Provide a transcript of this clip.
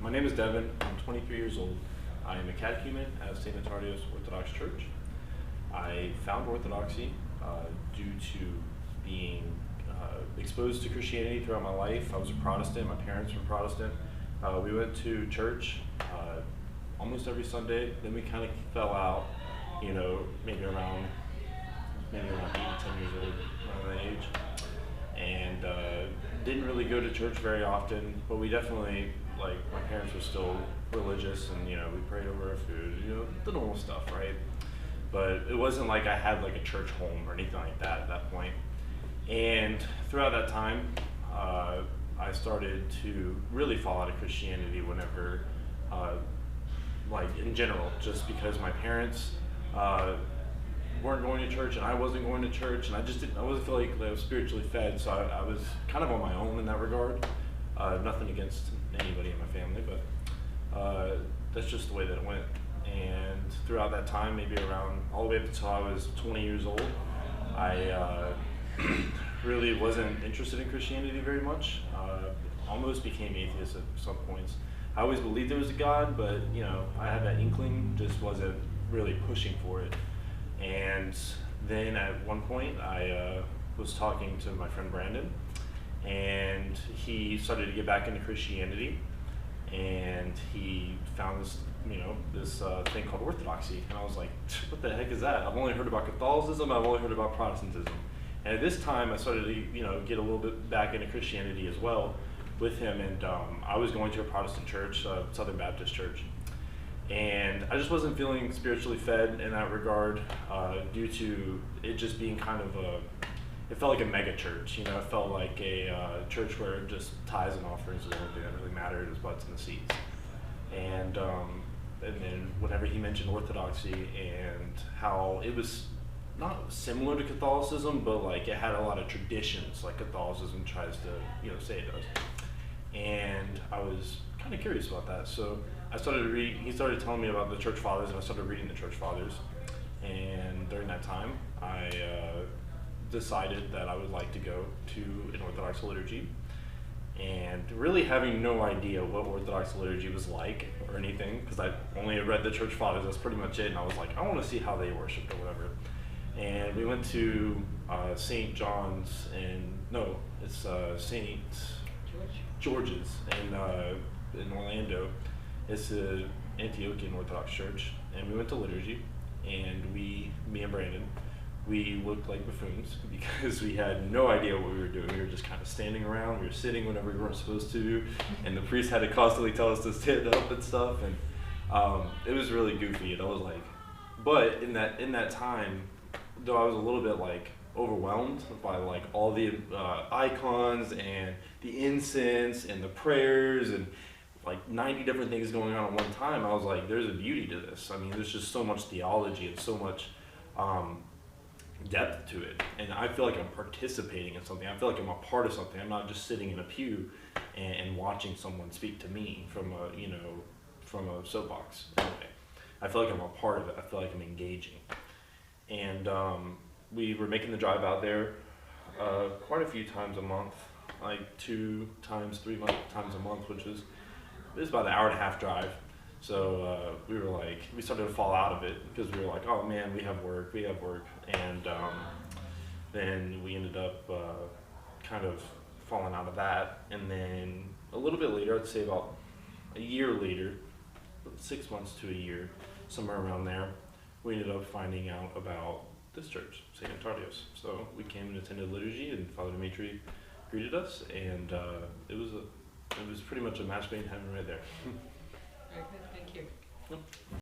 My name is Devon. I'm 23 years old. I am a catechumen at St. Antardios Orthodox Church. I found Orthodoxy due to being exposed to Christianity throughout my life. I was a Protestant. My parents were Protestant. We went to church almost every Sunday. Then we kind of fell out, maybe around 8 to 10 years old, around that age. And didn't really go to church very often, but we definitely, my parents were still religious, and we prayed over our food, the normal stuff, right? But it wasn't like I had like a church home or anything like that at that point. And throughout that time, I started to really fall out of Christianity whenever, in general, just because my parents weren't going to church and I wasn't going to church, and I wasn't feel like I was spiritually fed, so I was kind of on my own in that regard. Nothing against anybody in my family, but that's just the way that it went. And throughout that time, maybe around all the way up until I was 20 years old, I really wasn't interested in Christianity very much. Almost became atheist at some points. I always believed there was a God, but I had that inkling, just wasn't really pushing for it. And then at one point, I was talking to my friend Brandon, and he started to get back into Christianity, and he found this, this thing called Orthodoxy, and I was like, what the heck is that? I've only heard about Catholicism, I've only heard about Protestantism. And at this time, I started to, get a little bit back into Christianity as well with him, and I was going to a Protestant church, Southern Baptist church. And I just wasn't feeling spiritually fed in that regard, due to it just being kind of it felt like a mega church, it felt like a church where just tithes and offerings was the only thing that really mattered, was butts in the seats. And then whenever he mentioned Orthodoxy and how it was not similar to Catholicism, but it had a lot of traditions like Catholicism tries to, say it does. And I was kind of curious about that, so I started to read. He started telling me about the church fathers, and I started reading the church fathers. And during that time, I decided that I would like to go to an Orthodox liturgy, and really having no idea what Orthodox liturgy was like or anything, because I only had read the church fathers. That's pretty much it. And I was like, I want to see how they worshiped or whatever. And we went to St. John's, it's St. George's in Orlando. It's an Antiochian Orthodox church, and we went to liturgy, and me and Brandon, we looked like buffoons because we had no idea what we were doing. We were just kind of standing around. We were sitting whenever we weren't supposed to, and the priest had to constantly tell us to stand up and stuff, and it was really goofy. And I was like, but in that time, though, I was a little bit overwhelmed by all the icons and the incense and the prayers and 90 different things going on at one time. I was like, there's a beauty to this. I mean, there's just so much theology and so much depth to it, and I feel like I'm participating in something. I feel like I'm a part of something. I'm not just sitting in a pew and watching someone speak to me from a soapbox. Anyway, I feel like I'm a part of it. I feel like I'm engaging. And we were making the drive out there quite a few times a month, 2 times, 3 times a month, which was about an hour and a half drive. So we started to fall out of it because we were like, oh man, we have work. And then we ended up kind of falling out of that. And then a little bit later, I'd say about a year later, 6 months to a year, somewhere around there, we ended up finding out about this church, St. Antardios. So we came and attended liturgy, and Father Dimitri greeted us, and it was pretty much a match made in heaven right there. Very good, thank you. Yep.